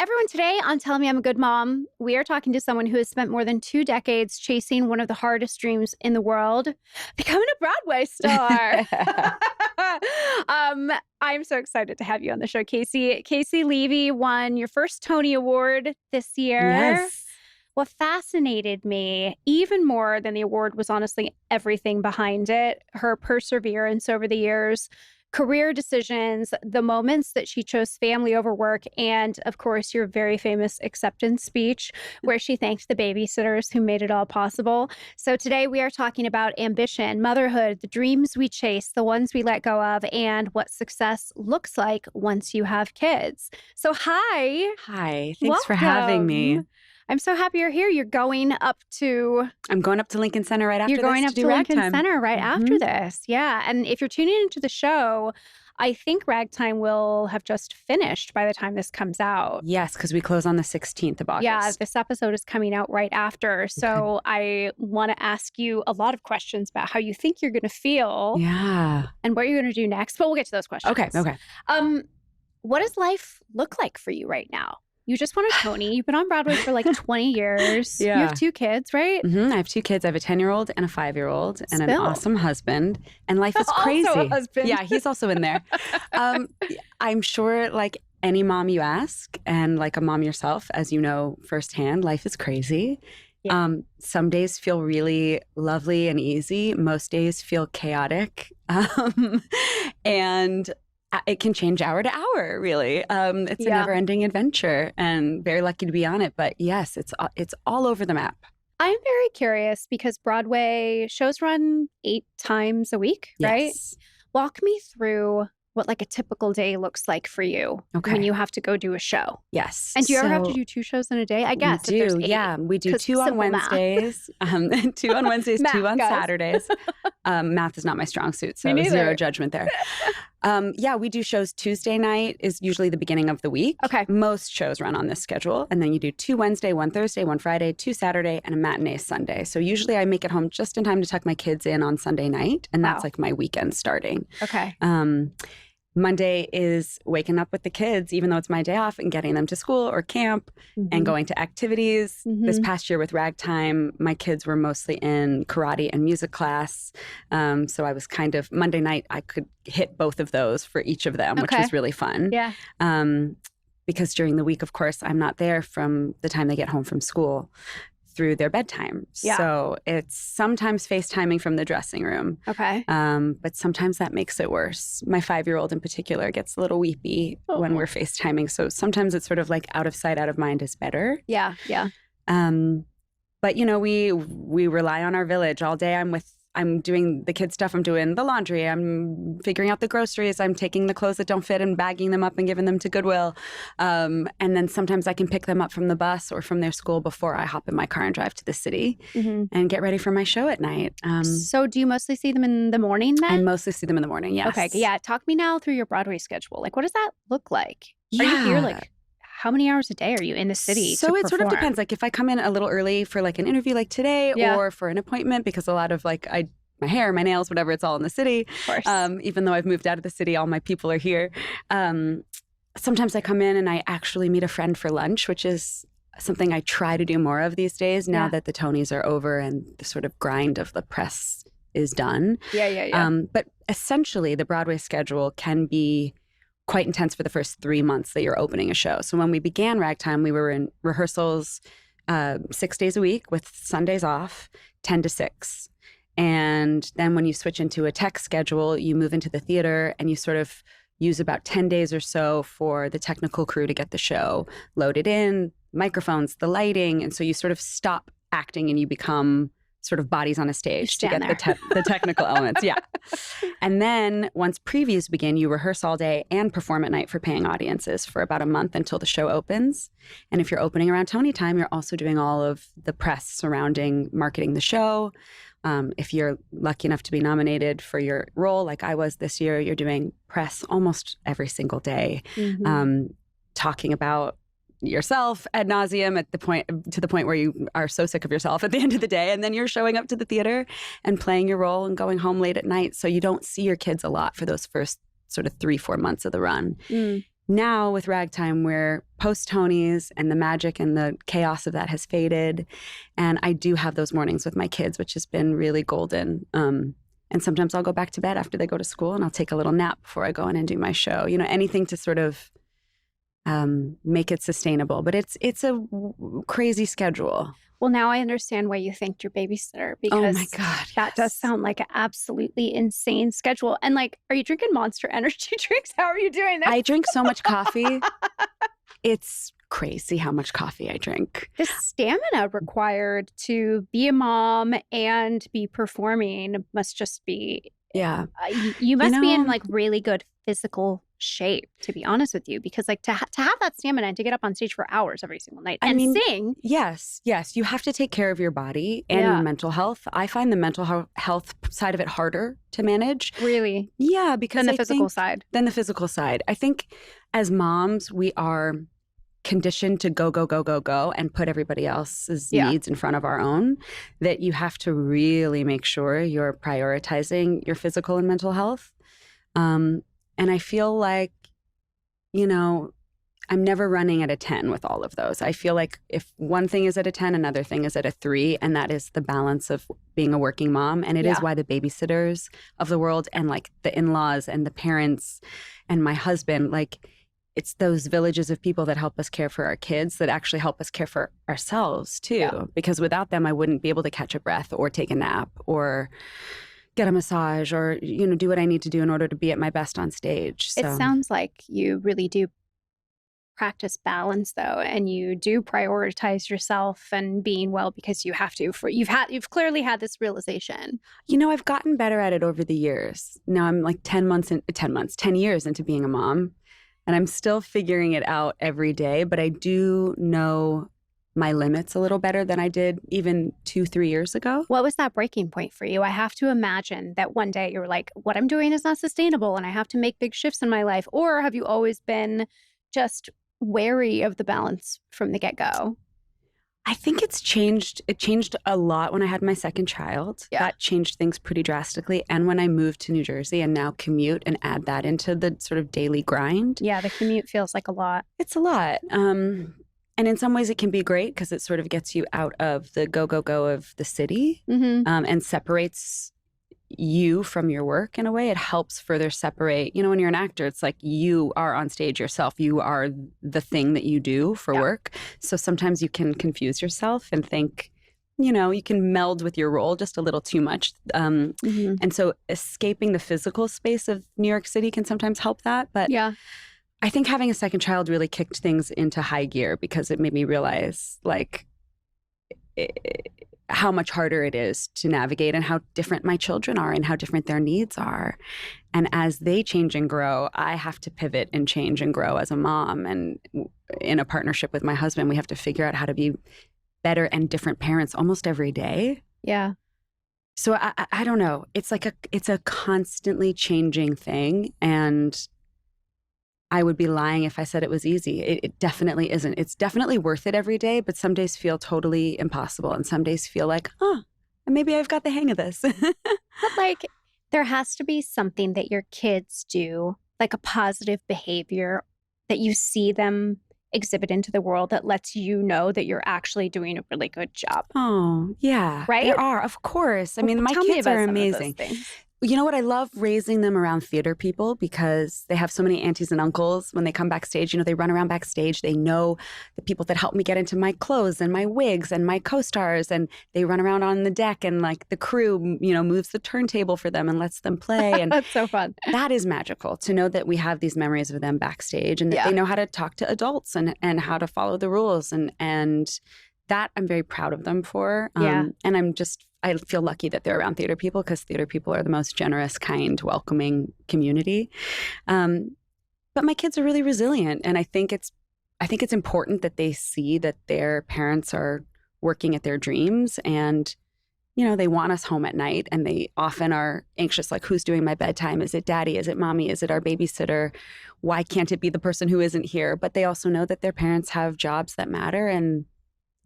Everyone, today on Tell Me I'm a Good Mom, we are talking to someone who has spent more than 2 decades chasing one of the hardest dreams in the world, becoming a Broadway star. I'm so excited to have you on the show, Caissie. Caissie Levy won your first Tony Award this year. Yes. What fascinated me even more than the award was honestly everything behind it, her perseverance over the years, career decisions, the moments that she chose family over work, and of course, your very famous acceptance speech where she thanked the babysitters who made it all possible. So today we are talking about ambition, motherhood, the dreams we chase, the ones we let go of, and what success looks like once you have kids. So hi. Hi. Thanks for having me. Welcome. I'm so happy you're here. You're going up to... I'm going up to Lincoln Center right after You're going this up to to do Lincoln Ragtime. Center right after this. Yeah. And if you're tuning into the show, I think Ragtime will have just finished by the time this comes out. Yes, because we close on the 16th of August. Yeah, this episode is coming out right after. So I want to ask you a lot of questions about how you think you're going to feel and what you're going to do next. But we'll get to those questions. Okay. What does life look like for you right now? You just won a Tony. You've been on Broadway for like 20 years. Yeah. You have 2 kids, right? Mm-hmm. I have 2 kids. I have a 10-year-old and a 5-year-old and an awesome husband. And life is crazy. Also a husband. Yeah, he's also in there. I'm sure like any mom you ask and like a mom yourself, as you know firsthand, life is crazy. Yeah. Some days feel really lovely and easy. Most days feel chaotic. And it can change hour to hour, really. It's a never-ending adventure, and very lucky to be on it. But yes, it's all over the map. I'm very curious because Broadway shows run 8 times a week, right? Yes. Walk me through what like a typical day looks like for you when you have to go do a show. Yes. And do you ever have to do 2 shows in a day? I guess. We do. Yeah. We do 2 on Wednesdays, 2 on Wednesdays, 2 on Saturdays. Math is not my strong suit, so zero judgment there. We do shows. Tuesday night is usually the beginning of the week. Okay. Most shows run on this schedule. And then you do 2 Wednesday, 1 Thursday, 1 Friday, 2 Saturday, and a matinee Sunday. So usually I make it home just in time to tuck my kids in on Sunday night. And that's like my weekend starting. Okay. Monday is waking up with the kids, even though it's my day off, and getting them to school or camp and going to activities. This past year with Ragtime, my kids were mostly in karate and music class. So I was kind of, Monday night, I could hit both of those for each of them, which was really fun. Yeah. Because during the week, of course, I'm not there from the time they get home from school through their bedtime. Yeah. So it's sometimes FaceTiming from the dressing room. Okay. But sometimes that makes it worse. My 5-year-old in particular gets a little weepy when we're FaceTiming. So sometimes it's sort of like out of sight, out of mind is better. Yeah. But you know, we rely on our village all day. I'm doing the kid stuff. I'm doing the laundry. I'm figuring out the groceries. I'm taking the clothes that don't fit and bagging them up and giving them to Goodwill. And then sometimes I can pick them up from the bus or from their school before I hop in my car and drive to the city and get ready for my show at night. So do you mostly see them in the morning then? I mostly see them in the morning, yes. Okay. Yeah. Talk me now through your Broadway schedule. Like, what does that look like? Are you here like... How many hours a day are you in the city So it sort of depends. Like if I come in a little early for like an interview like today or for an appointment, because a lot of like my hair, my nails, whatever, it's all in the city. Of course. Even though I've moved out of the city, all my people are here. Sometimes I come in and I actually meet a friend for lunch, which is something I try to do more of these days now that the Tonys are over and the sort of grind of the press is done. Yeah. But essentially the Broadway schedule can be quite intense for the first 3 months that you're opening a show. So when we began Ragtime, we were in rehearsals 6 days a week with Sundays off, 10 to 6. And then when you switch into a tech schedule, you move into the theater and you sort of use about 10 days or so for the technical crew to get the show loaded in, microphones, the lighting. And so you sort of stop acting and you become sort of bodies on a stage to get the technical elements. Yeah. And then once previews begin, you rehearse all day and perform at night for paying audiences for about a month until the show opens. And if you're opening around Tony time, you're also doing all of the press surrounding marketing the show. If you're lucky enough to be nominated for your role, like I was this year, you're doing press almost every single day, talking about yourself ad nauseum to the point where you are so sick of yourself at the end of the day, and then you're showing up to the theater and playing your role and going home late at night. So you don't see your kids a lot for those first sort of 3-4 months of the run. now with ragtime, we're post Tony's and the magic and the chaos of that has faded. And I do have those mornings with my kids, which has been really golden. And sometimes I'll go back to bed after they go to school and I'll take a little nap before I go in and do my show. You know, anything to sort of make it sustainable. But it's a crazy schedule. Well, now I understand why you thanked your babysitter, Oh my because God, that does sound like an absolutely insane schedule. And like, are you drinking Monster Energy drinks? How are you doing that? I drink so much coffee. It's crazy how much coffee I drink. The stamina required to be a mom and be performing must just be, Yeah. you must be in like really good physical shape, to be honest with you, because like to have that stamina and to get up on stage for hours every single night and sing. Yes. You have to take care of your body and your mental health. I find the mental health side of it harder to manage. Really? Yeah, because Than the physical side. Than the physical side. I think as moms, we are conditioned to go, go, go, go, go, and put everybody else's needs in front of our own, that you have to really make sure you're prioritizing your physical and mental health. And I feel like, you know, I'm never running at a 10 with all of those. I feel like if one thing is at a 10, another thing is at a 3, and that is the balance of being a working mom. And it is why the babysitters of the world and like the in-laws and the parents and my husband, like it's those villages of people that help us care for our kids that actually help us care for ourselves too. Yeah. Because without them, I wouldn't be able to catch a breath or take a nap or get a massage or, you know, do what I need to do in order to be at my best on stage. So. It sounds like you really do practice balance though, and you do prioritize yourself and being well because you have to. You've clearly had this realization. You know, I've gotten better at it over the years. Now I'm like 10 years into being a mom, and I'm still figuring it out every day, but I do know my limits a little better than I did even 2-3 years ago. What was that breaking point for you? I have to imagine that one day you were like, what I'm doing is not sustainable and I have to make big shifts in my life. Or have you always been just wary of the balance from the get-go? I think it's changed. It changed a lot when I had my second child. Yeah. That changed things pretty drastically. And when I moved to New Jersey and now commute and add that into the sort of daily grind. Yeah, the commute feels like a lot. It's a lot. And in some ways it can be great because it sort of gets you out of the go, go, go of the city and separates you from your work in a way. It helps further separate, you know, when you're an actor, it's like you are on stage yourself. You are the thing that you do for work. So sometimes you can confuse yourself and think, you know, you can meld with your role just a little too much. And so escaping the physical space of New York City can sometimes help that. But I think having a second child really kicked things into high gear because it made me realize like how much harder it is to navigate and how different my children are and how different their needs are. And as they change and grow, I have to pivot and change and grow as a mom. And in a partnership with my husband, we have to figure out how to be better and different parents almost every day. Yeah. So I don't know. It's like it's a constantly changing thing. And I would be lying if I said it was easy. It definitely isn't. It's definitely worth it every day, but some days feel totally impossible. And some days feel like, maybe I've got the hang of this. But like, there has to be something that your kids do, like a positive behavior that you see them exhibit into the world that lets you know that you're actually doing a really good job. Oh, yeah. Right? There are, of course. I mean, my kids are amazing. You know what? I love raising them around theater people because they have so many aunties and uncles when they come backstage. You know, they run around backstage. They know the people that help me get into my clothes and my wigs and my co-stars. And they run around on the deck and like the crew, you know, moves the turntable for them and lets them play. And that's so fun. That is magical to know that we have these memories of them backstage and that they know how to talk to adults and how to follow the rules. And that I'm very proud of them for. And I feel lucky that they're around theater people because theater people are the most generous, kind, welcoming community. But my kids are really resilient. And I think it's important that they see that their parents are working at their dreams and, you know, they want us home at night and they often are anxious, like, who's doing my bedtime? Is it daddy? Is it mommy? Is it our babysitter? Why can't it be the person who isn't here? But they also know that their parents have jobs that matter and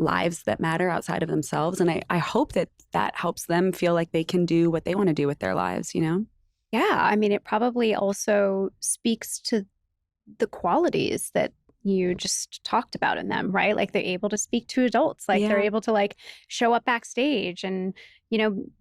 lives that matter outside of themselves. And I hope that helps them feel like they can do what they want to do with their lives, you know? Yeah. I mean, it probably also speaks to the qualities that you just talked about in them, right? Like they're able to speak to adults, like they're Yeah. able to like show up backstage and,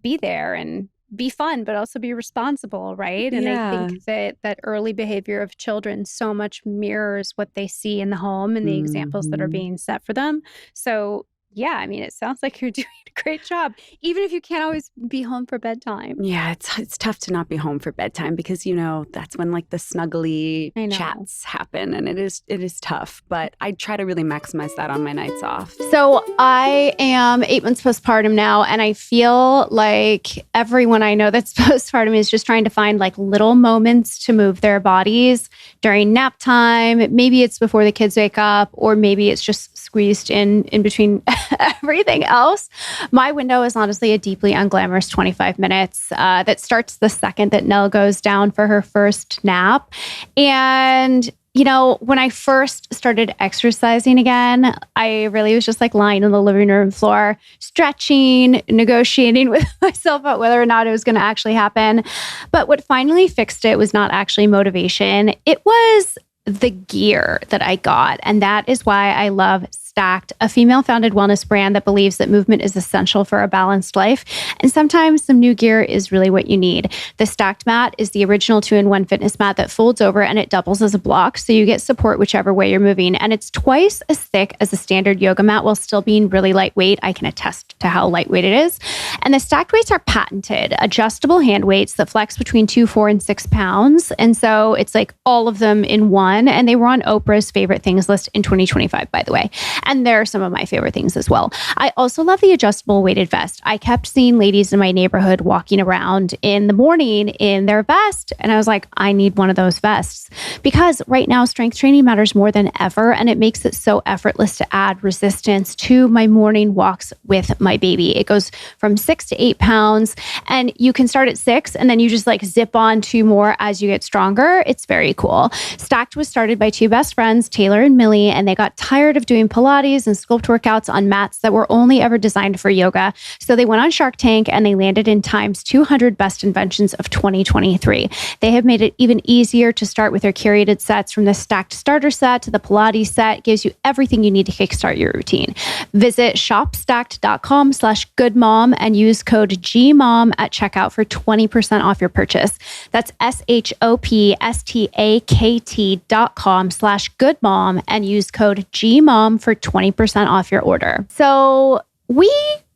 be there and be fun, but also be responsible, right? And I Yeah. think that that early behavior of children so much mirrors what they see in the home and the examples that are Mhm. being set for them. So, yeah, I mean, it sounds like you're doing a great job, even if you can't always be home for bedtime. Yeah, it's tough to not be home for bedtime because that's when like the snuggly I know. chats happen, and it is tough. But I try to really maximize that on my nights off. So I am 8 months postpartum now, and I feel like everyone I know that's postpartum is just trying to find like little moments to move their bodies during nap time. Maybe it's before the kids wake up, or maybe it's just squeezed in between everything else. My window is honestly a deeply unglamorous 25 minutes that starts the second that Nell goes down for her first nap. And when I first started exercising again, I really was just like lying on the living room floor, stretching, negotiating with myself about whether or not it was going to actually happen. But what finally fixed it was not actually motivation. It was the gear that I got. And that is why I love Stacked, a female founded wellness brand that believes that movement is essential for a balanced life. And sometimes some new gear is really what you need. The Stacked mat is the original 2-in-1 fitness mat that folds over and it doubles as a block. So you get support whichever way you're moving. And it's twice as thick as a standard yoga mat while still being really lightweight. I can attest to how lightweight it is. And the Stacked weights are patented, adjustable hand weights that flex between 2, 4, and 6 pounds. And so it's like all of them in one. And they were on Oprah's favorite things list in 2025, by the way. And they're some of my favorite things as well. I also love the adjustable weighted vest. I kept seeing ladies in my neighborhood walking around in the morning in their vest. And I was like, I need one of those vests because right now strength training matters more than ever. And it makes it so effortless to add resistance to my morning walks with my baby. It goes from 6 to 8 pounds and you can start at 6 and then you just like zip on 2 more as you get stronger. It's very cool. Stacked was started by 2 best friends, Taylor and Millie, and they got tired of doing Pilates and sculpt workouts on mats that were only ever designed for yoga. So they went on Shark Tank and they landed in Time's 200 best inventions of 2023. They have made it even easier to start with their curated sets, from the Stacked starter set to the Pilates set. It gives you everything you need to kickstart your routine. Visit shopstacked.com/goodmom and use code GMOM at checkout for 20% off your purchase. That's shopstacked.com/goodmom and use code GMOM for 20% off your order. So we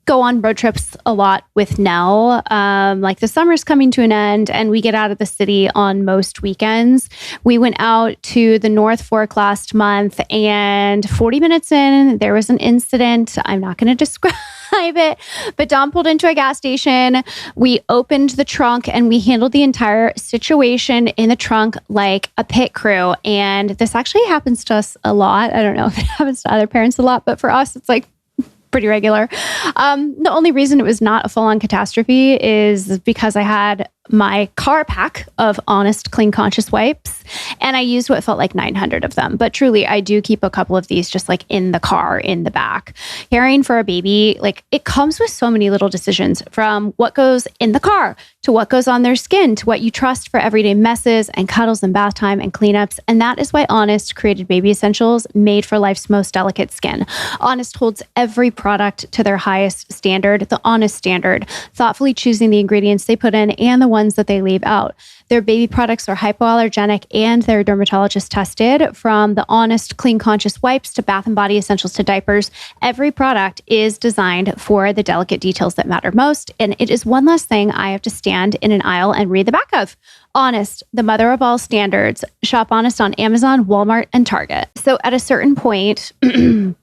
go on road trips a lot with Nell. Like the summer's coming to an end and we get out of the city on most weekends. We went out to the North Fork last month and 40 minutes in, there was an incident. I'm not going to describe it, but Dom pulled into a gas station. We opened the trunk and we handled the entire situation in the trunk like a pit crew. And this actually happens to us a lot. I don't know if it happens to other parents a lot, but for us, it's like pretty regular. The only reason it was not a full-on catastrophe is because I had my car pack of Honest Clean Conscious wipes and I used what felt like 900 of them. But truly, I do keep a couple of these just like in the car, in the back. Caring for a baby, like it comes with so many little decisions, from what goes in the car to what goes on their skin to what you trust for everyday messes and cuddles and bath time and cleanups. And that is why Honest created baby essentials made for life's most delicate skin. Honest holds every product to their highest standard, the Honest standard, thoughtfully choosing the ingredients they put in and the ones that they leave out. Their baby products are hypoallergenic and they're dermatologist tested. From the Honest Clean Conscious wipes to bath and body essentials to diapers, every product is designed for the delicate details that matter most. And it is one less thing I have to stand in an aisle and read the back of. Honest, the mother of all standards. Shop Honest on Amazon, Walmart, and Target. So at a certain point,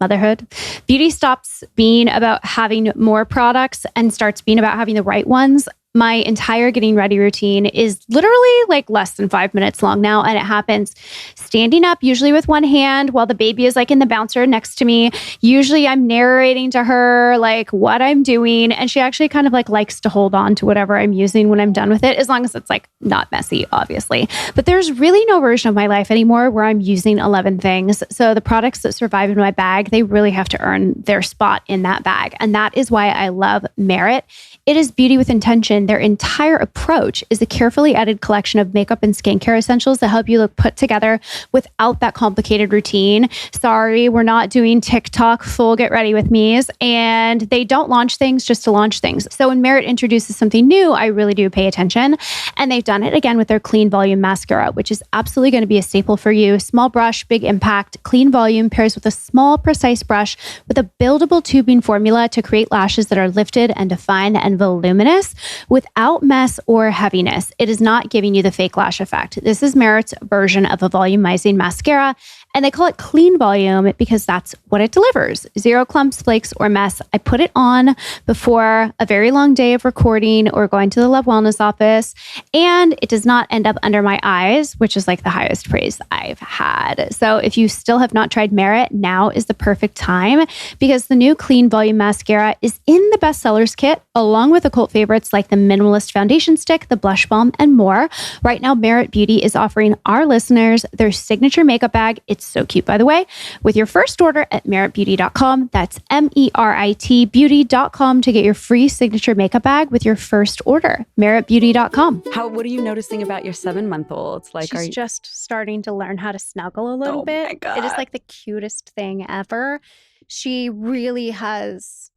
motherhood, beauty stops being about having more products and starts being about having the right ones. My entire getting ready routine is literally like less than 5 minutes long now. And it happens standing up, usually with one hand while the baby is like in the bouncer next to me. Usually I'm narrating to her like what I'm doing. And she actually kind of like likes to hold on to whatever I'm using when I'm done with it, as long as it's like not messy, obviously. But there's really no version of my life anymore where I'm using 11 things. So the products that survive in my bag, they really have to earn their spot in that bag. And that is why I love Merit. It is beauty with intention. addition, their entire approach is a carefully edited collection of makeup and skincare essentials that help you look put together without that complicated routine. Sorry, we're not doing TikTok full get ready with me's, and they don't launch things just to launch things. So when Merit introduces something new, I really do pay attention. And they've done it again with their Clean Volume Mascara, which is absolutely going to be a staple for you. Small brush, big impact. Clean Volume pairs with a small, precise brush with a buildable tubing formula to create lashes that are lifted and defined and voluminous without mess or heaviness. It is not giving you the fake lash effect. This is Merit's version of a volumizing mascara, and they call it Clean Volume because that's what it delivers. Zero clumps, flakes, or mess. I put it on before a very long day of recording or going to the Love Wellness office, and it does not end up under my eyes, which is like the highest praise I've had. So if you still have not tried Merit, now is the perfect time because the new Clean Volume Mascara is in the bestsellers kit, along with the cult favorites like the Minimalist Foundation Stick, the Blush Balm, and more. Right now, Merit Beauty is offering our listeners their signature makeup bag. It's so cute, by the way, with your first order at meritbeauty.com. That's MERIT beauty.com to get your free signature makeup bag with your first order. meritbeauty.com. What are you noticing about your 7-month-old? Like, she's just starting to learn how to snuggle a little bit. My God. It is like the cutest thing ever. She really has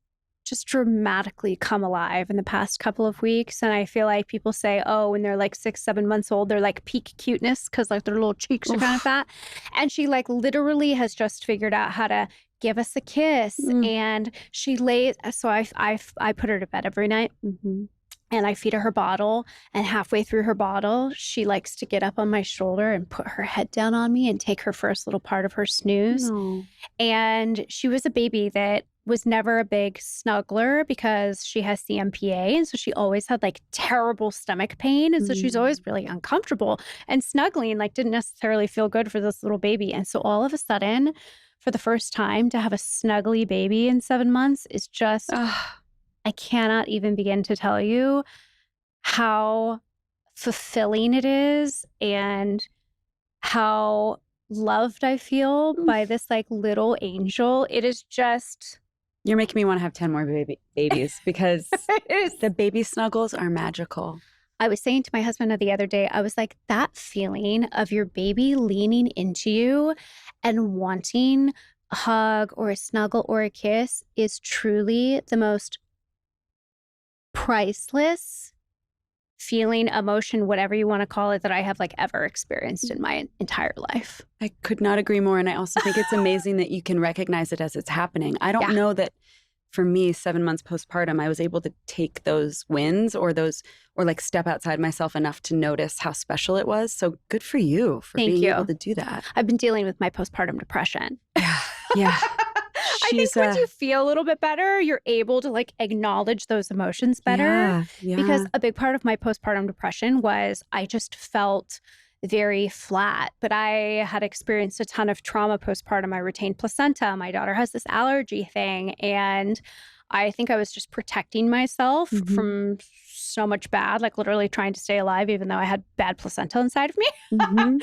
just dramatically come alive in the past couple of weeks. And I feel like people say, oh, when they're like 6, 7 months old, they're like peak cuteness because like their little cheeks are kind of fat. And she like literally has just figured out how to give us a kiss. And she lays, so I put her to bed every night. And I feed her bottle, and halfway through her bottle, she likes to get up on my shoulder and put her head down on me and take her first little part of her snooze. And she was a baby that was never a big snuggler because she has CMPA. And so she always had like terrible stomach pain. And so she's always really uncomfortable, and snuggling like didn't necessarily feel good for this little baby. And so all of a sudden, for the first time, to have a snuggly baby in 7 months is just... I cannot even begin to tell you how fulfilling it is and how loved I feel by this like little angel. It is just... You're making me want to have 10 more babies because the baby snuggles are magical. I was saying to my husband the other day, I was like, that feeling of your baby leaning into you and wanting a hug or a snuggle or a kiss is truly the most priceless feeling, emotion, whatever you want to call it, that I have like ever experienced in my entire life. I could not agree more. And I also think it's amazing that you can recognize it as it's happening. I don't know that for me, 7 months postpartum, I was able to take those wins or like step outside myself enough to notice how special it was. So good for you for being able to do that. I've been dealing with my postpartum depression. Yeah. I think once you feel a little bit better, you're able to like acknowledge those emotions better. Because a big part of my postpartum depression was I just felt very flat, but I had experienced a ton of trauma postpartum. I retained placenta. My daughter has this allergy thing. And I think I was just protecting myself from so much bad, like literally trying to stay alive, even though I had bad placenta inside of me.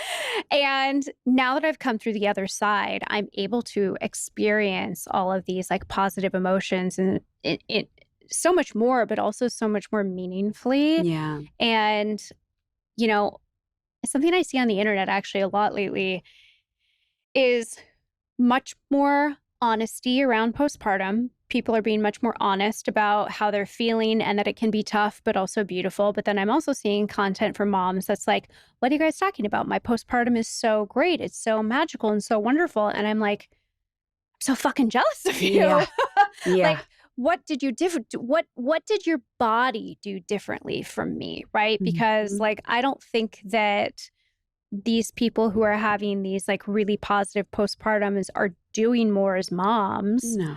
And now that I've come through the other side, I'm able to experience all of these like positive emotions and it so much more, but also so much more meaningfully. And, you know, something I see on the internet actually a lot lately is much more honesty around postpartum. People are being much more honest about how they're feeling and that it can be tough, but also beautiful. But then I'm also seeing content from moms that's like, what are you guys talking about? My postpartum is so great. It's so magical and so wonderful. And I'm like, I'm so fucking jealous of you. Like, what did you what did your body do differently from me? Right? Because like, I don't think that these people who are having these like really positive postpartums are doing more as moms. No.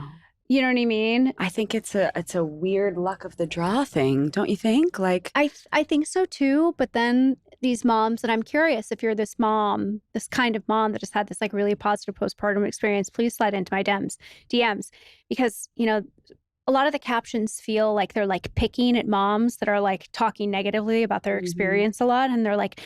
You know what I mean? I think it's a weird luck of the draw thing, don't you think? Like I think so too, but then these moms, and I'm curious if you're this mom, this kind of mom that has had this like really positive postpartum experience, please slide into my DMs because, you know, a lot of the captions feel like they're like picking at moms that are like talking negatively about their experience a lot. And they're like,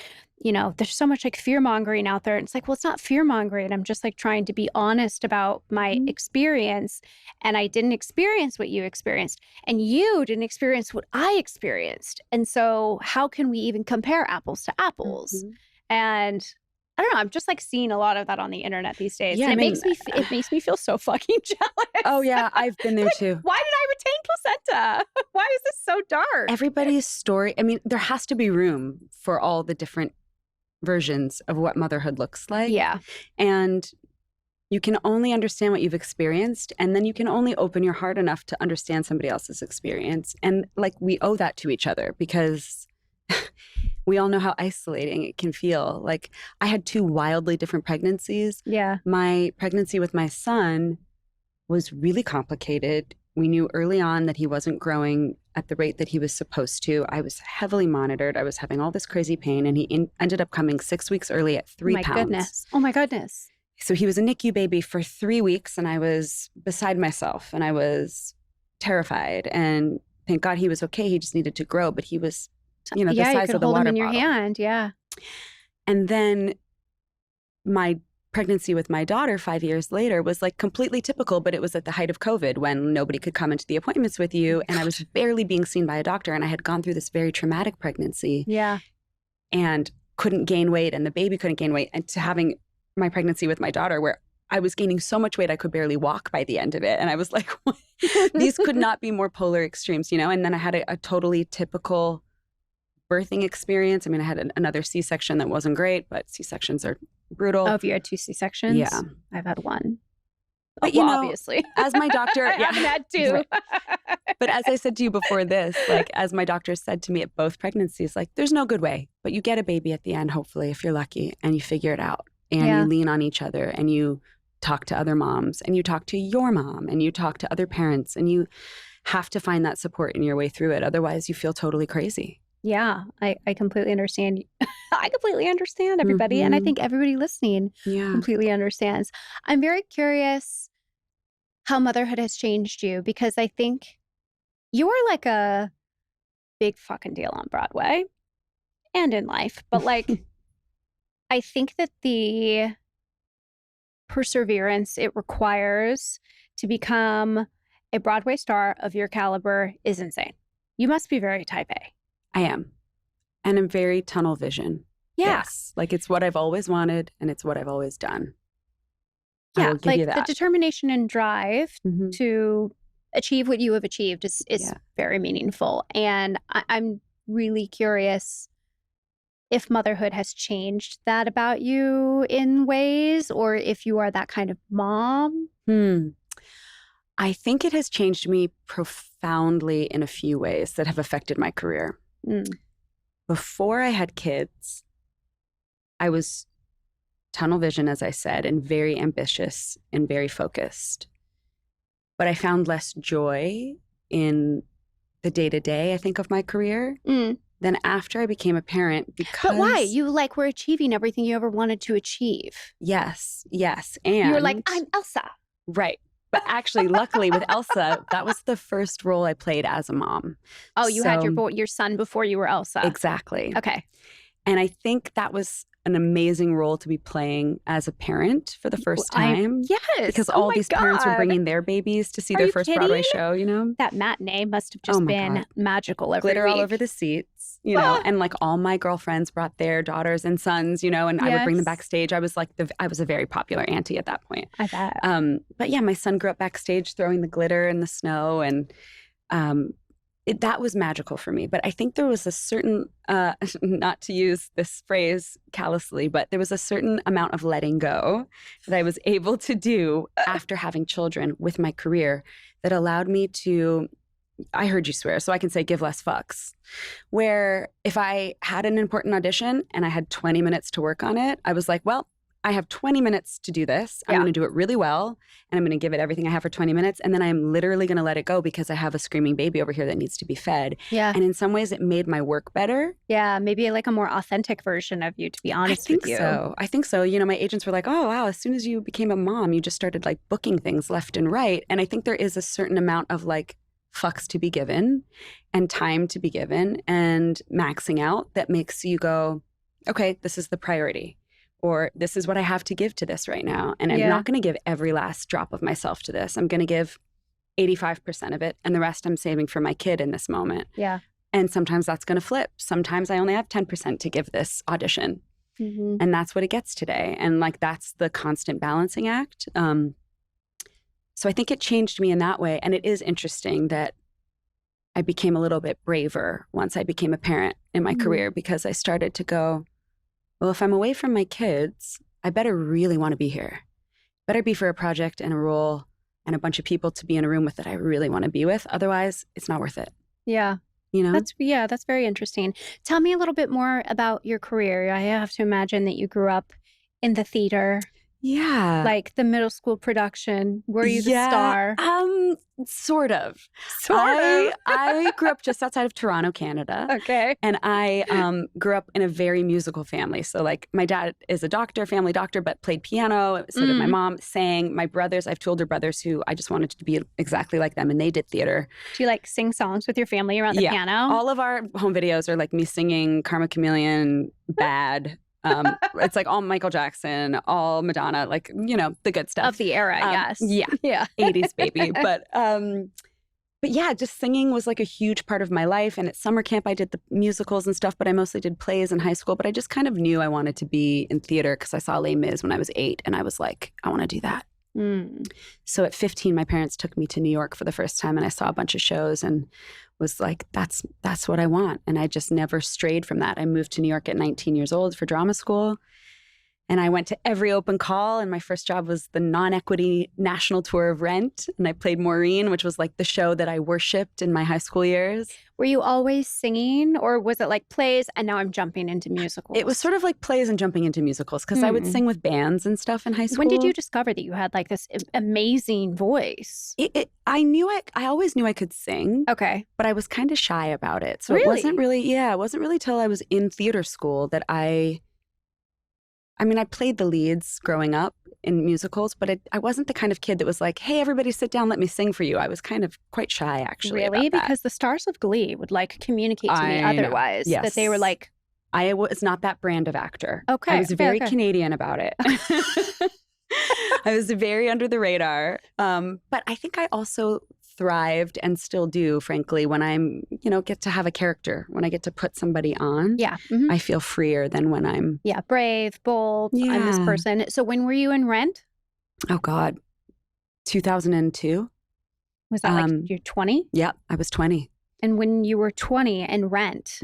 there's so much like fear mongering out there. And it's like, well, it's not fear mongering. I'm just like trying to be honest about my experience. And I didn't experience what you experienced, and you didn't experience what I experienced. And so how can we even compare apples to apples? And I don't know. I'm just like seeing a lot of that on the internet these days. Yeah, And it makes me feel so fucking jealous. Oh yeah, I've been there too. Why did I retain placenta? Why is this so dark? Everybody's story. I mean, there has to be room for all the different versions of what motherhood looks like. Yeah. And you can only understand what you've experienced, and then you can only open your heart enough to understand somebody else's experience. And like, we owe that to each other, because we all know how isolating it can feel. Like, I had 2 wildly different pregnancies. Yeah. My pregnancy with my son was really complicated. We knew early on that he wasn't growing at the rate that he was supposed to. I was heavily monitored. I was having all this crazy pain, and he ended up coming 6 weeks early at 3 pounds. Goodness. Oh my goodness. So he was a NICU baby for 3 weeks, and I was beside myself, and I was terrified. And thank God he was okay. He just needed to grow, but he was, the size of the water bottle. Hold him in your hand. Yeah. And then my pregnancy with my daughter 5 years later was like completely typical, but it was at the height of COVID, when nobody could come into the appointments with you. And I was barely being seen by a doctor. And I had gone through this very traumatic pregnancy. Yeah. And couldn't gain weight, and the baby couldn't gain weight. And to having my pregnancy with my daughter, where I was gaining so much weight I could barely walk by the end of it. And I was like, these could not be more polar extremes, And then I had a totally typical birthing experience. I mean, I had another C-section that wasn't great, but C-sections are brutal. Oh, if you had 2 C-sections? Yeah. I've had 1. But obviously. As my doctor... I haven't had 2. Right. But as I said to you before this, like, as my doctor said to me at both pregnancies, like, there's no good way, but you get a baby at the end, hopefully, if you're lucky, and you figure it out. And you lean on each other, and you talk to other moms, and you talk to your mom, and you talk to other parents, and you have to find that support in your way through it. Otherwise, you feel totally crazy. Yeah, I completely understand. I completely understand, everybody. And I think everybody listening completely understands. I'm very curious how motherhood has changed you, because I think you are like a big fucking deal on Broadway and in life. But like, I think that the perseverance it requires to become a Broadway star of your caliber is insane. You must be very type A. I am. And I'm very tunnel vision. Yeah. Yes. Like, it's what I've always wanted, and it's what I've always done. Yeah. Like, the determination and drive to achieve what you have achieved is very meaningful. And I'm really curious if motherhood has changed that about you in ways, or if you are that kind of mom. I think it has changed me profoundly in a few ways that have affected my career. Before I had kids, I was tunnel vision, as I said, and very ambitious and very focused. But I found less joy in the day-to-day, I think, of my career than after I became a parent. Because... But why? You were achieving everything you ever wanted to achieve. Yes. And you were like, I'm Elsa. Right. But actually, luckily with Elsa, that was the first role I played as a mom. Oh, you had your son before you were Elsa. Exactly. Okay. And I think that was an amazing role to be playing as a parent for the first time. Yes. Because all these parents were bringing their babies to see their first Broadway show, That matinee must have just been magical every Glitter week. all over the seats, and like all my girlfriends brought their daughters and sons, and I would bring them backstage. I was like, I was a very popular auntie at that point. I bet. But yeah, my son grew up backstage throwing the glitter in the snow, and that was magical for me. But I think there was a certain, not to use this phrase callously, but there was a certain amount of letting go that I was able to do after having children with my career that allowed me to, I heard you swear, so I can say give less fucks. Where if I had an important audition and I had 20 minutes to work on it, I was like, well, I have 20 minutes to do this. I'm going to do it really well, and I'm going to give it everything I have for 20 minutes. And then I'm literally going to let it go because I have a screaming baby over here that needs to be fed. Yeah. And in some ways, it made my work better. Yeah. Maybe like a more authentic version of you, to be honest with you. I think so. My agents were like, oh, wow, as soon as you became a mom, you just started like booking things left and right. And I think there is a certain amount of like fucks to be given and time to be given and maxing out that makes you go, okay, this is the priority, or this is what I have to give to this right now. And I'm Yeah. not going to give every last drop of myself to this. I'm going to give 85% of it, and the rest I'm saving for my kid in this moment. Yeah. And sometimes that's going to flip. Sometimes I only have 10% to give this audition. Mm-hmm. And that's what it gets today. And like, that's the constant balancing act. So I think it changed me in that way. And it is interesting that I became a little bit braver once I became a parent in my career, because I started to go, well, if I'm away from my kids, I better really want to be here. Better be for a project and a role and a bunch of people to be in a room with that I really want to be with. Otherwise, it's not worth it. Yeah. You know? That's very interesting. Tell me a little bit more about your career. I have to imagine that you grew up in the theater. Yeah. Like the middle school production. Were you the star? Sort of. Sort of. I grew up just outside of Toronto, Canada. Okay. And I grew up in a very musical family. So like my dad is a doctor, family doctor, but played piano. So did my mom, sang. My brothers, I have two older brothers who I just wanted to be exactly like them, and they did theater. Do you like sing songs with your family around the piano? All of our home videos are like me singing Karma Chameleon, Bad. It's like all Michael Jackson, all Madonna, like, you know, the good stuff. Of the era, yes. Yeah. Yeah. 80s baby. But yeah, just singing was like a huge part of my life. And at summer camp, I did the musicals and stuff, but I mostly did plays in high school. But I just kind of knew I wanted to be in theater because I saw Les Mis when I was 8. And I was like, I want to do that. So at 15, my parents took me to New York for the first time, and I saw a bunch of shows and was like, that's what I want. And I just never strayed from that. I moved to New York at 19 years old for drama school. And I went to every open call, and my first job was the non-equity national tour of Rent. And I played Maureen, which was like the show that I worshipped in my high school years. Were you always singing, or was it like plays and now I'm jumping into musicals? It was sort of like plays and jumping into musicals, because I would sing with bands and stuff in high school. When did you discover that you had like this amazing voice? I always knew I could sing. Okay. But I was kind of shy about it. So Really? it wasn't really till I was in theater school that I played the leads growing up in musicals, but I wasn't the kind of kid that was like, hey, everybody sit down, let me sing for you. I was kind of quite shy, actually. Really? About that. Because the stars of Glee would like communicate to me otherwise. Yes. That they were like, I was not that brand of actor. Okay. I was very Canadian about it. I was very under the radar. But I think I also thrived, and still do, frankly, when I'm, get to have a character, when I get to put somebody on. Yeah. I feel freer than when I'm. Yeah. Brave, bold. Yeah. I'm this person. So when were you in Rent? Oh, God. 2002. Was that like you're 20? Yeah, I was 20. And when you were 20 in Rent,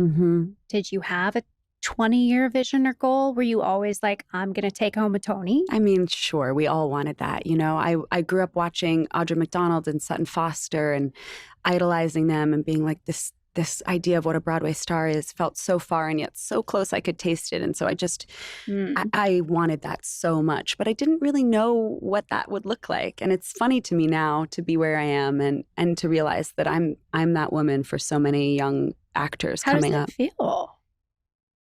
did you have a 20-year vision or goal? Were you always like, I'm going to take home a Tony? I mean, sure. We all wanted that. I grew up watching Audra McDonald and Sutton Foster and idolizing them and being like, this idea of what a Broadway star is felt so far and yet so close I could taste it. And so I just, I wanted that so much, but I didn't really know what that would look like. And it's funny to me now to be where I am and to realize that I'm that woman for so many young actors coming up. How does it feel?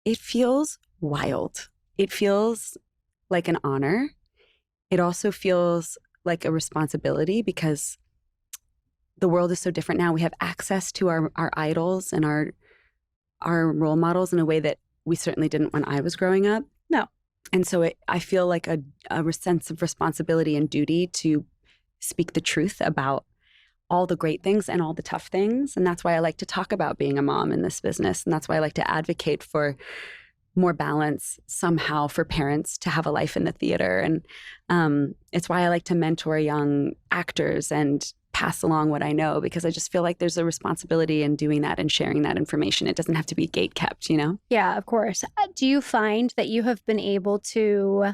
It feels wild. It feels like an honor. It also feels like a responsibility, because the world is so different now. We have access to our idols and our role models in a way that we certainly didn't when I was growing up. No. And so I feel like a sense of responsibility and duty to speak the truth about all the great things and all the tough things. And that's why I like to talk about being a mom in this business. And that's why I like to advocate for more balance somehow for parents to have a life in the theater. And it's why I like to mentor young actors and pass along what I know, because I just feel like there's a responsibility in doing that and sharing that information. It doesn't have to be gate kept, Yeah, of course. Do you find that you have been able to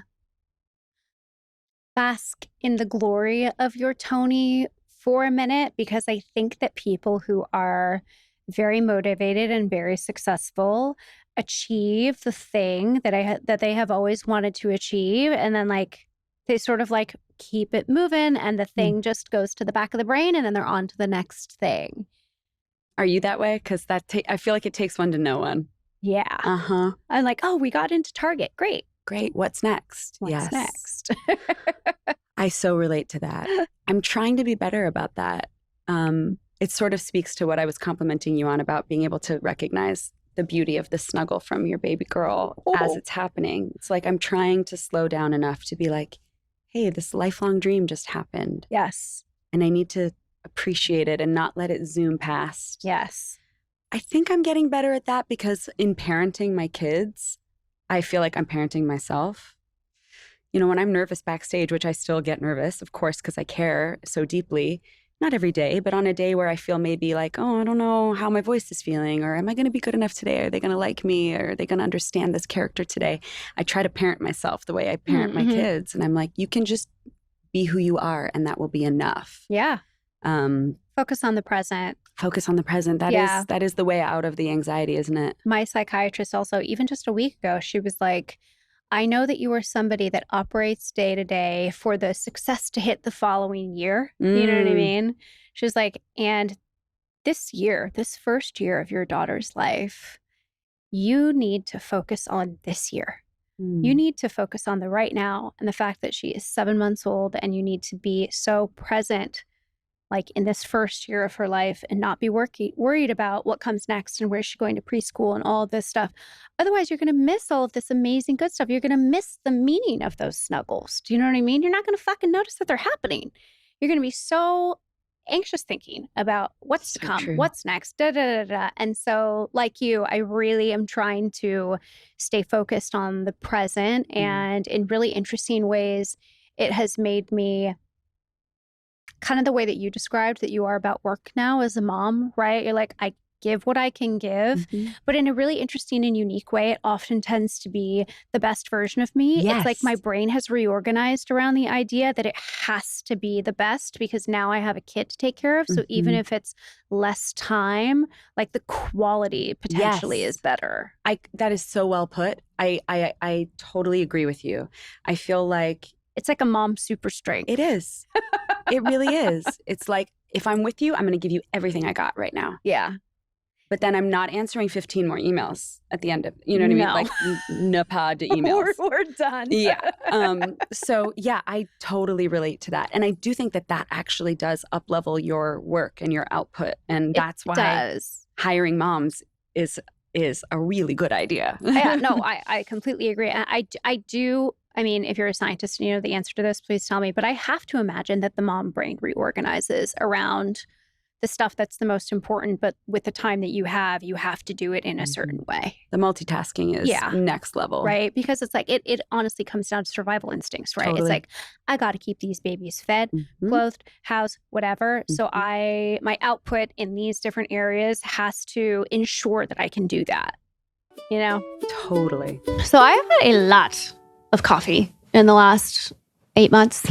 bask in the glory of your Tony for a minute? Because I think that people who are very motivated and very successful achieve the thing that they have always wanted to achieve, and then like they sort of like keep it moving, and the thing just goes to the back of the brain, and then they're on to the next thing. Are you that way? Because I feel like it takes one to know one. Yeah. I'm like, oh, we got into Target. Great. What's next? What's next? I so relate to that. I'm trying to be better about that. It sort of speaks to what I was complimenting you on about being able to recognize the beauty of the snuggle from your baby girl as Oh. it's happening. It's like I'm trying to slow down enough to be like, hey, this lifelong dream just happened. Yes. And I need to appreciate it and not let it zoom past. Yes. I think I'm getting better at that because in parenting my kids, I feel like I'm parenting myself. You know, when I'm nervous backstage, which I still get nervous, of course, because I care so deeply, not every day, but on a day where I feel maybe like, oh, I don't know how my voice is feeling, or am I going to be good enough today? Are they going to like me? Or are they going to understand this character today? I try to parent myself the way I parent my kids. And I'm like, you can just be who you are and that will be enough. Yeah. Focus on the present. Focus on the present. That is the way out of the anxiety, isn't it? My psychiatrist also, even just a week ago, she was like, I know that you are somebody that operates day to day for the success to hit the following year. You know what I mean? She was like, and this year, this first year of your daughter's life, you need to focus on this year. You need to focus on the right now and the fact that she is 7 months old, and you need to be so present like in this first year of her life and not be worried about what comes next and where's she going to preschool and all of this stuff. Otherwise, you're going to miss all of this amazing good stuff. You're going to miss the meaning of those snuggles. Do you know what I mean? You're not going to fucking notice that they're happening. You're going to be so anxious thinking about what's to come, what's next, da, da, da, da. And so like you, I really am trying to stay focused on the present, and in really interesting ways, it has made me kind of the way that you described that you are about work now as a mom, right? You're like, I give what I can give, but in a really interesting and unique way, it often tends to be the best version of me. Yes. It's like my brain has reorganized around the idea that it has to be the best because now I have a kid to take care of. So even if it's less time, like the quality potentially is better. That is so well put. I totally agree with you. I feel like it's like a mom super strength. It is. It really is. It's like, if I'm with you, I'm going to give you everything I got right now. Yeah. But then I'm not answering 15 more emails at the end of, you know what I mean? Like napad emails. We're done. Yeah. So yeah, I totally relate to that. And I do think that that actually does up-level your work and your output. And that's why hiring moms is a really good idea. Yeah, no, I completely agree. And I do. I mean, if you're a scientist and you know the answer to this, please tell me. But I have to imagine that the mom brain reorganizes around the stuff that's the most important. But with the time that you have to do it in a certain way. The multitasking is next level. Right? Because it's like, it honestly comes down to survival instincts, right? It's like, I got to keep these babies fed, clothed, housed, whatever. So my output in these different areas has to ensure that I can do that, you know? Totally. So I have had a lot of coffee in the last 8 months,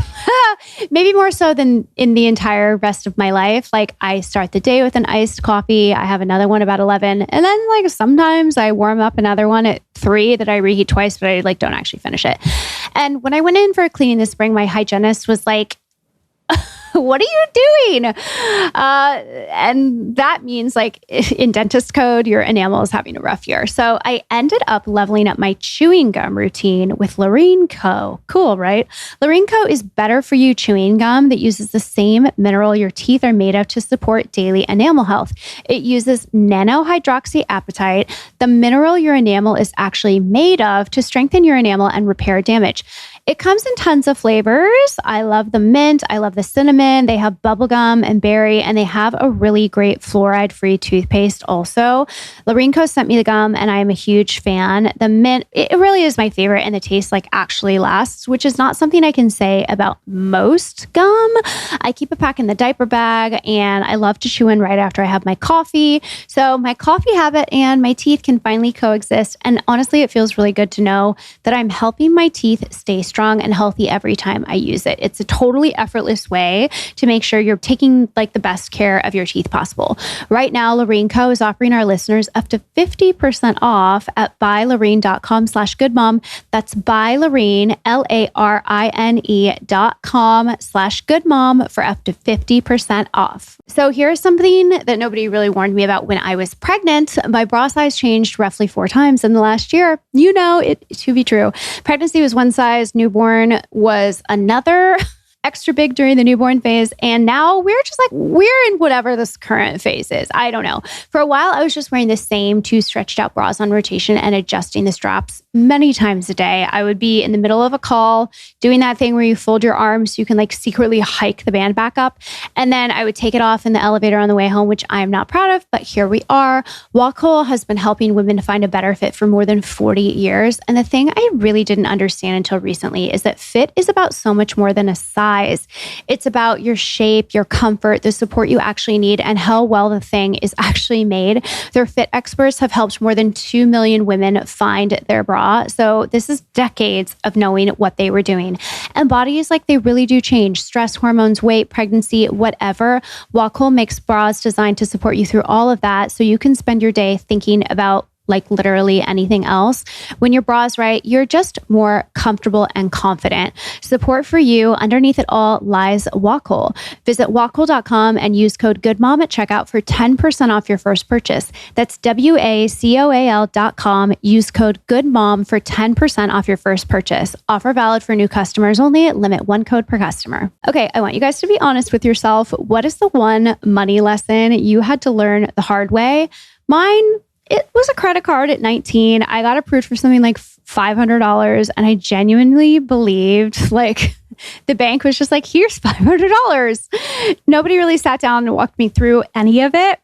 maybe more so than in the entire rest of my life. Like I start the day with an iced coffee. I have another one about 11. And then like sometimes I warm up another one at 3 that I reheat twice, but I like don't actually finish it. And when I went in for a cleaning this spring, my hygienist was like, what are you doing? And that means like in dentist code, your enamel is having a rough year. So I ended up leveling up my chewing gum routine with Lorene Co. Cool, right? Lorene Co. is better for you chewing gum that uses the same mineral your teeth are made of to support daily enamel health. It uses nanohydroxyapatite, the mineral your enamel is actually made of, to strengthen your enamel and repair damage. It comes in tons of flavors. I love the mint. I love the cinnamon. They have bubblegum and berry, and they have a really great fluoride-free toothpaste also. Lorene Co. sent me the gum, and I'm a huge fan. The mint, it really is my favorite, and the taste like actually lasts, which is not something I can say about most gum. I keep a pack in the diaper bag, and I love to chew in right after I have my coffee. So my coffee habit and my teeth can finally coexist. And honestly, it feels really good to know that I'm helping my teeth stay strong and healthy every time I use it. It's a totally effortless way to make sure you're taking like the best care of your teeth possible. Right now, Lorene Co. is offering our listeners up to 50% off at buylorene.com/goodmom. That's buylorene, LARINE.com/goodmom for up to 50% off. So here's something that nobody really warned me about when I was pregnant. My bra size changed roughly 4 times in the last year. You know it to be true. Pregnancy was one size, newborn was another. extra big during the newborn phase. And now we're in whatever this current phase is. I don't know. For a while, I was just wearing the same 2 stretched out bras on rotation and adjusting the straps many times a day. I would be in the middle of a call doing that thing where you fold your arms so you can like secretly hike the band back up. And then I would take it off in the elevator on the way home, which I am not proud of, but here we are. Wacoal has been helping women to find a better fit for more than 40 years. And the thing I really didn't understand until recently is that fit is about so much more than a size. It's about your shape, your comfort, the support you actually need, and how well the thing is actually made. Their fit experts have helped more than 2 million women find their bra. So this is decades of knowing what they were doing. And bodies, like, they really do change. Stress, hormones, weight, pregnancy, whatever. Wacoal makes bras designed to support you through all of that so you can spend your day thinking about like literally anything else. When your bra is right, you're just more comfortable and confident. Support for you. Underneath it all lies Wacoal. Visit wacoal.com and use code GOODMOM at checkout for 10% off your first purchase. That's WACOAL.com. Use code GOODMOM for 10% off your first purchase. Offer valid for new customers only. Limit 1 code per customer. Okay, I want you guys to be honest with yourself. What is the one money lesson you had to learn the hard way? Mine, it was a credit card at 19. I got approved for something like $500. And I genuinely believed like the bank was just like, here's $500. Nobody really sat down and walked me through any of it.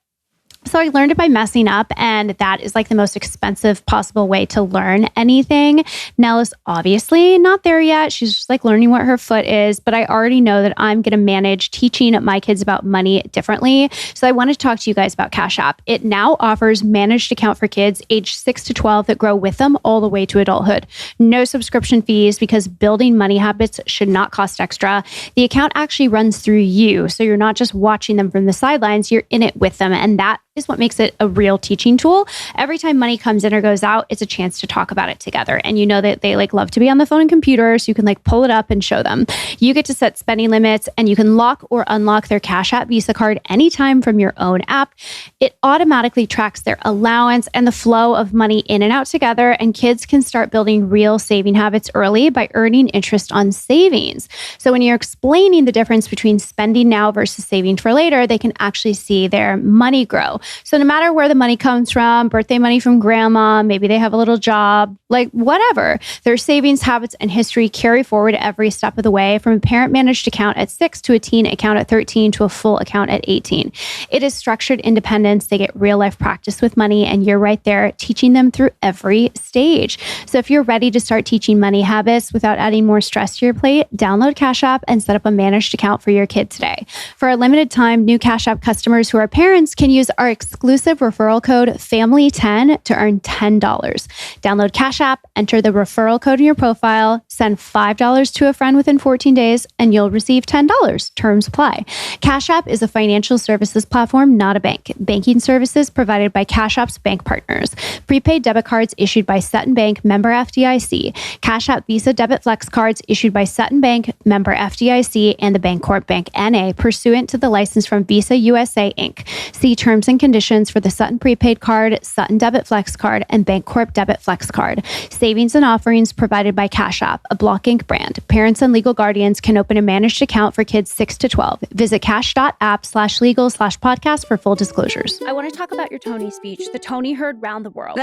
So I learned it by messing up, and that is like the most expensive possible way to learn anything. Nell is obviously not there yet. She's just like learning what her foot is, but I already know that I'm going to manage teaching my kids about money differently. So I want to talk to you guys about Cash App. It now offers managed account for kids age 6 to 12 that grow with them all the way to adulthood. No subscription fees because building money habits should not cost extra. The account actually runs through you. So you're not just watching them from the sidelines, you're in it with them. And that is what makes it a real teaching tool. Every time money comes in or goes out, it's a chance to talk about it together. And you know that they like love to be on the phone and computer, so you can like pull it up and show them. You get to set spending limits, and you can lock or unlock their Cash App Visa card anytime from your own app. It automatically tracks their allowance and the flow of money in and out together, and kids can start building real saving habits early by earning interest on savings. So when you're explaining the difference between spending now versus saving for later, they can actually see their money grow. So no matter where the money comes from, birthday money from grandma, maybe they have a little job, like whatever, their savings habits and history carry forward every step of the way, from a parent managed account at 6 to a teen account at 13 to a full account at 18. It is structured independence. They get real life practice with money, and you're right there teaching them through every stage. So if you're ready to start teaching money habits without adding more stress to your plate, download Cash App and set up a managed account for your kid today. For a limited time, new Cash App customers who are parents can use our exclusive referral code FAMILY10 to earn $10. Download Cash App, enter the referral code in your profile, send $5 to a friend within 14 days, and you'll receive $10. Terms apply. Cash App is a financial services platform, not a bank. Banking services provided by Cash App's bank partners. Prepaid debit cards issued by Sutton Bank, member FDIC. Cash App Visa Debit Flex cards issued by Sutton Bank, member FDIC, and the Bancorp Bank NA, pursuant to the license from Visa USA Inc. See terms and conditions for the Sutton Prepaid Card, Sutton Debit Flex Card, and Bancorp Debit Flex Card. Savings and offerings provided by Cash App, a Block Inc. brand. Parents and legal guardians can open a managed account for kids 6 to 12. Visit cash.app/legal/podcast for full disclosures. I want to talk about your Tony speech. The Tony heard round the world.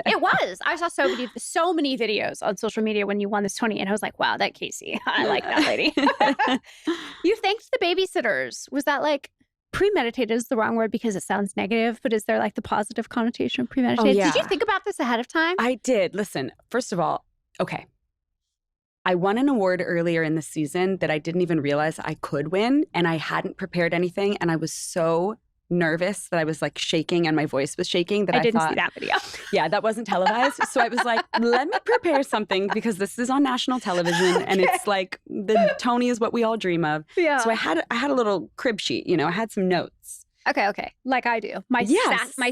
It was. I saw so many videos on social media when you won this Tony, and I was like, wow, that Caissie. I like that lady. You thanked the babysitters. Was that like premeditated is the wrong word because it sounds negative, but is there like the positive connotation of premeditated? Oh, yeah. Did you think about this ahead of time? I did. Listen, first of all, okay. I won an award earlier in the season that I didn't even realize I could win, and I hadn't prepared anything, and I was so nervous that I was like shaking and my voice was shaking that I didn't thought, see that video. Yeah, that wasn't televised. So I was like, let me prepare something because this is on national television and it's like the Tony is what we all dream of. Yeah. So I had a little crib sheet, I had some notes. Okay. Like I do. My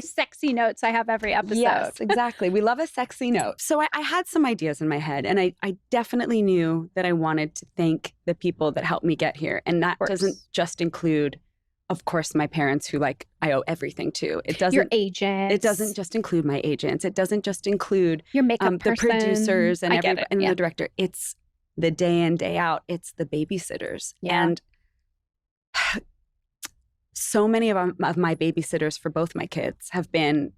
sexy notes I have every episode. Yes, exactly. We love a sexy note. So I had some ideas in my head, and I definitely knew that I wanted to thank the people that helped me get here. And that doesn't just include, of course, my parents, who like I owe everything to. It doesn't. Your agents. It doesn't just include my agents. It doesn't just include your makeup the person. producers and the director. It's the day in, day out, it's the babysitters. Yeah. And so many of my babysitters for both my kids have been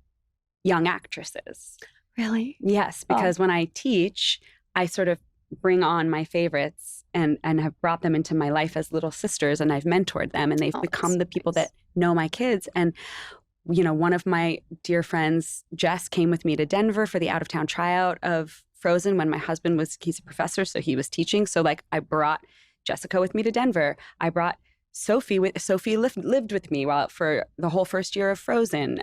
young actresses. Really? Yes, because when I teach, I sort of bring on my favorites and have brought them into my life as little sisters, and I've mentored them, and they've become the people that know my kids. And you know, one of my dear friends, Jess, came with me to Denver for the out-of-town tryout of Frozen when my husband he's a professor, so he was teaching. So like I brought Jessica with me to Denver. I brought Sophie lived with me for the whole first year of Frozen.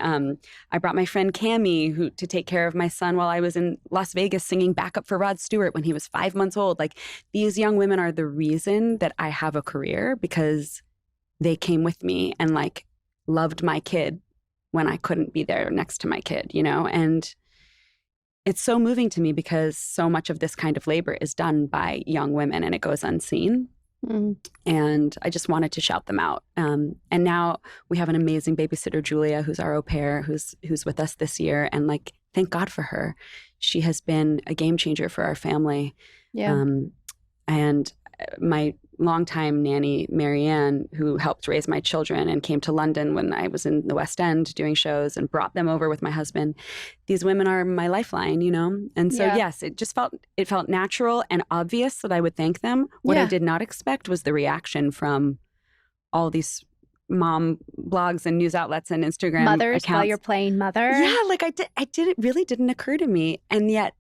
I brought my friend Cammie to take care of my son while I was in Las Vegas singing backup for Rod Stewart when he was 5 months old. Like, these young women are the reason that I have a career, because they came with me and like loved my kid when I couldn't be there next to my kid, you know? And it's so moving to me because so much of this kind of labor is done by young women and it goes unseen. And I just wanted to shout them out. And now we have an amazing babysitter, Julia, who's our au pair, who's with us this year. And like, thank God for her. She has been a game changer for our family. Yeah. And my longtime nanny, Marianne, who helped raise my children and came to London when I was in the West End doing shows and brought them over with my husband. These women are my lifeline, you know? And so, yes, it felt natural and obvious that I would thank them. What I did not expect was the reaction from all these mom blogs and news outlets and Instagram Mothers accounts. while you're playing mother. Yeah, like it really didn't occur to me. And yet,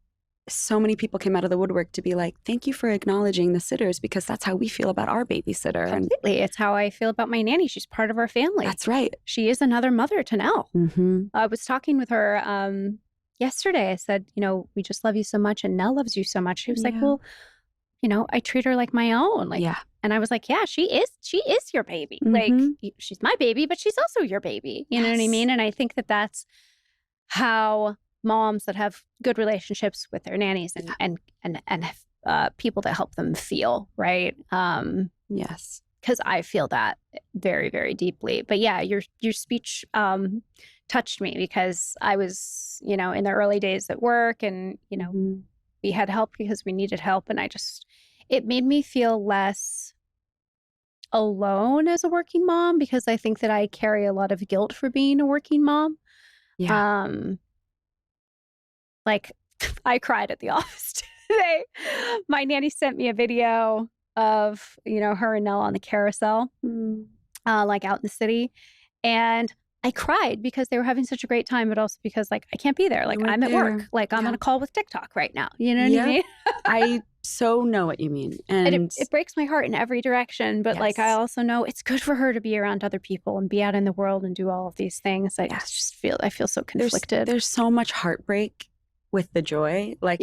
so many people came out of the woodwork to be like, thank you for acknowledging the sitters, because that's how we feel about our babysitter. Completely. It's how I feel about my nanny. She's part of our family. That's right. She is another mother to Nell. Mm-hmm. I was talking with her yesterday. I said, you know, we just love you so much and Nell loves you so much. She was like, well, you know, I treat her like my own. Like, and I was like, yeah, she is your baby. Like, she's my baby, but she's also your baby. You know what I mean? And I think that that's how moms that have good relationships with their nannies and people that help them feel, right? Yes. Because I feel that very, very deeply. But yeah, your speech touched me because I was, you know, in the early days at work and, you know, we had help because we needed help. And it made me feel less alone as a working mom, because I think that I carry a lot of guilt for being a working mom. Yeah. Like, I cried at the office today. My nanny sent me a video of, you know, her and Nell on the carousel, like out in the city. And I cried because they were having such a great time, but also because, like, I can't be there. Like, I'm at work. Like, I'm on a call with TikTok right now. You know what I mean? I so know what you mean. And it breaks my heart in every direction. But, like, I also know it's good for her to be around other people and be out in the world and do all of these things. I feel so conflicted. There's so much heartbreak with the joy. Like,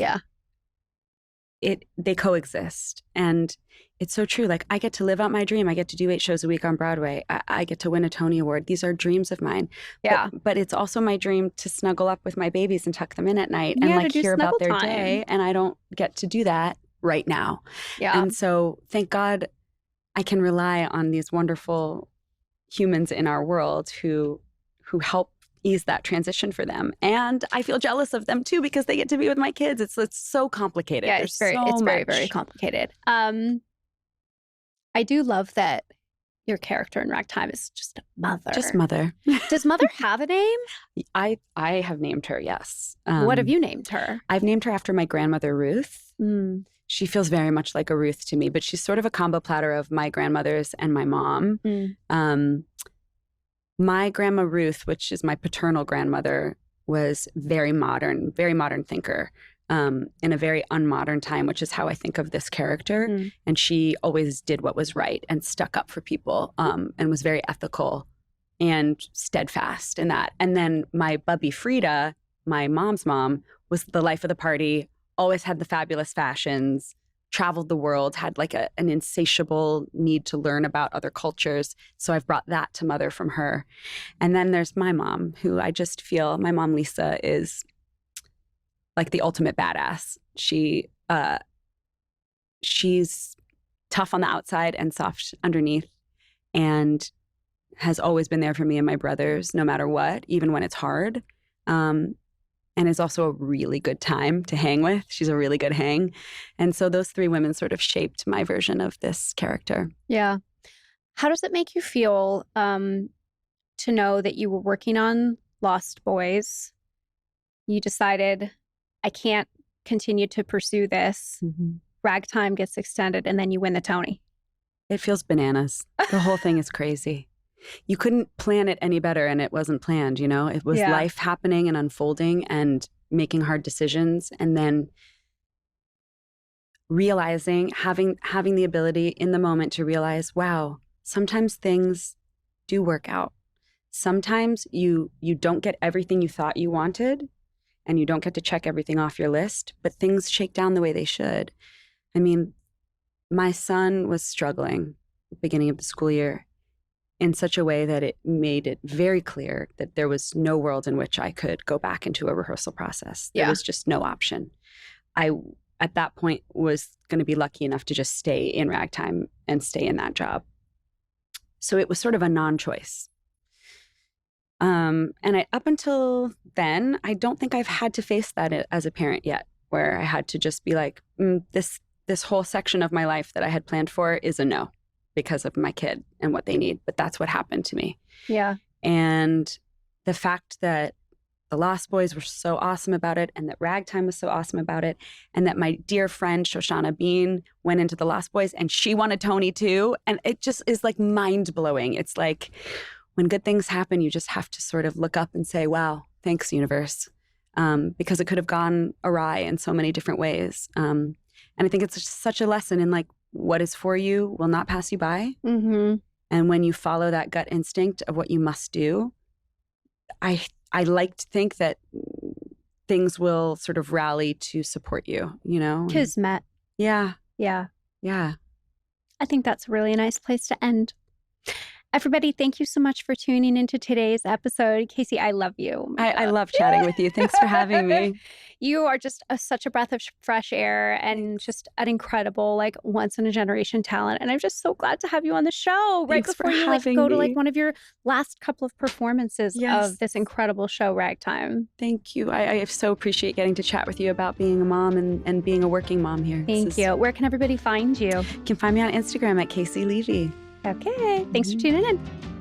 they coexist. And it's so true. Like, I get to live out my dream. I get to do 8 shows a week on Broadway. I get to win a Tony Award. These are dreams of mine. Yeah. But it's also my dream to snuggle up with my babies and tuck them in at night and like hear about their day. And I don't get to do that right now. Yeah. And so thank God I can rely on these wonderful humans in our world who help ease that transition for them. And I feel jealous of them too, because they get to be with my kids. It's so complicated. Yeah, it's very, very complicated. I do love that your character in Ragtime is just a mother. Just mother. Does mother have a name? I have named her, yes. What have you named her? I've named her after my grandmother, Ruth. She feels very much like a Ruth to me, but she's sort of a combo platter of my grandmother's and my mom. My grandma Ruth, which is my paternal grandmother, was very modern thinker in a very unmodern time, which is how I think of this character. And she always did what was right and stuck up for people and was very ethical and steadfast in that. And then my bubby Frida, my mom's mom, was the life of the party, always had the fabulous fashions, traveled the world, had like an insatiable need to learn about other cultures. So I've brought that to mother from her. And then there's my mom, who I just feel, my mom Lisa is like the ultimate badass. She's tough on the outside and soft underneath, and has always been there for me and my brothers, no matter what, even when it's hard. and is also a really good time to hang with. She's a really good hang. And so those three women sort of shaped my version of this character. Yeah. How does it make you feel to know that you were working on Lost Boys? You decided, I can't continue to pursue this. Mm-hmm. Ragtime gets extended, and then you win the Tony. It feels bananas. The whole thing is crazy. You couldn't plan it any better, and it wasn't planned, you know? It was life happening and unfolding and making hard decisions, and then realizing, having the ability in the moment to realize, wow, sometimes things do work out. Sometimes you don't get everything you thought you wanted, and you don't get to check everything off your list, but things shake down the way they should. I mean, my son was struggling at the beginning of the school year in such a way that it made it very clear that there was no world in which I could go back into a rehearsal process. There was just no option. I, at that point, was going to be lucky enough to just stay in Ragtime and stay in that job. So it was sort of a non-choice. And up until then, I don't think I've had to face that as a parent yet, where I had to just be like, this whole section of my life that I had planned for is a no because of my kid and what they need. But that's what happened to me. Yeah. And the fact that the Lost Boys were so awesome about it, and that Ragtime was so awesome about it, and that my dear friend Shoshana Bean went into the Lost Boys and she won a Tony too. And it just is like mind-blowing. It's like when good things happen, you just have to sort of look up and say, wow, thanks, universe. Because it could have gone awry in so many different ways. And I think it's just such a lesson in like, what is for you will not pass you by. Mm-hmm. And when you follow that gut instinct of what you must do, I like to think that things will sort of rally to support you, you know? Kismet. Yeah. Yeah. Yeah. I think that's really a nice place to end. Everybody, thank you so much for tuning into today's episode. Caissie, I love you. I love chatting with you. Thanks for having me. You are just such a breath of fresh air and just an incredible, like, once-in-a-generation talent. And I'm just so glad to have you on the show right Thanks before for you like having go to me. like one of your last couple of performances of this incredible show, Ragtime. Thank you. I so appreciate getting to chat with you about being a mom and being a working mom here. Thank you. Where can everybody find you? You can find me on Instagram at Caissie Levy. Okay. Thanks for tuning in.